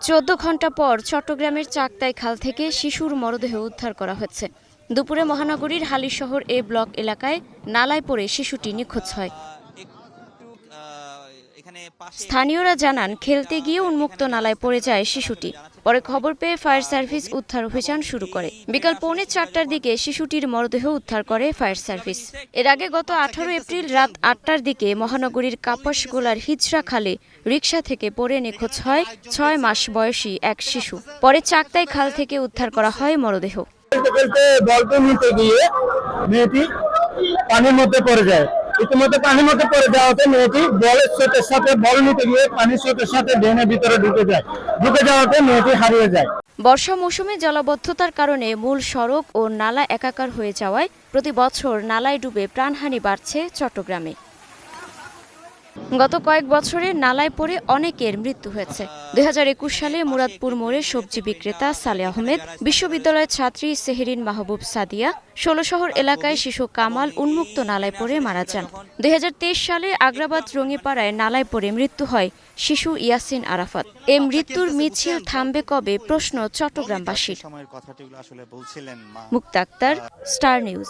14 ঘণ্টা পর চট্টগ্রামের চাকতাই খাল থেকে শিশুর মরদেহ উদ্ধার করা হয়েছে। দুপুরে মহানগরীর হালিশহর এ ব্লক এলাকায় নালায় পড়ে শিশুটি নিখোঁজ হয়। স্থানীয়রা জানান, খেলতে গিয়ে উন্মুক্ত নালায় পড়ে যায় শিশুটি। পরে খবর পেয়ে ফায়ার সার্ভিস উদ্ধার অভিযান শুরু করে। বিকাল 4:45টার দিকে শিশুটির মরদেহ উদ্ধার করে ফায়ার সার্ভিস। এর আগে গত 18 এপ্রিল রাত 8টার দিকে মহানগরীর কাপাসগোলার হিজড়া খালে রিকশা থেকে পড়ে নিখোঁজ হয় 6 মাস বয়সী এক শিশু। পরে চাকতাই খাল থেকে উদ্ধার করা হয় মরদেহ। নিতে গিয়ে মেয়েটি পানির মধ্যে পড়ে যায়। ইতিমধ্যে পানির মধ্যে পড়ে যাওয়াতে মেয়েটি বলের স্রোতের সাথে বল নিতে গিয়ে পানির স্রোতের সাথে ড্রেনের ভিতরে ঢুকে যাওয়াতে মেয়েটি হারিয়ে যায়। বর্ষা মৌসুমে জলাবদ্ধতার কারণে মূল সড়ক ও নালা একাকার হয়ে যাওয়ায় প্রতি বছর নালায় ডুবে প্রাণহানি বাড়ছে চট্টগ্রামে। গত কয়েক বছরে নালায় পড়ে অনেকের মৃত্যু হয়েছে। 2021 সালে মুরাদপুর মোড়ে সবজি বিক্রেতা সালে আহমেদ, বিশ্ববিদ্যালয়ের ছাত্রী সেহরিন মাহবুব সাদিয়া, ষোলশহর এলাকায় শিশু কামাল উন্মুক্ত নালায় পড়ে মারা যান। 2023 সালে আগ্রাবাদ রঙিপাড়ায় নালায় পড়ে মৃত্যু হয় শিশু ইয়াসিন আরাফাত। এই মৃত্যুর মিছিল থামবে কবে প্রশ্ন চট্টগ্রামবাসীর। মুক্তা আক্তার, স্টার নিউজ।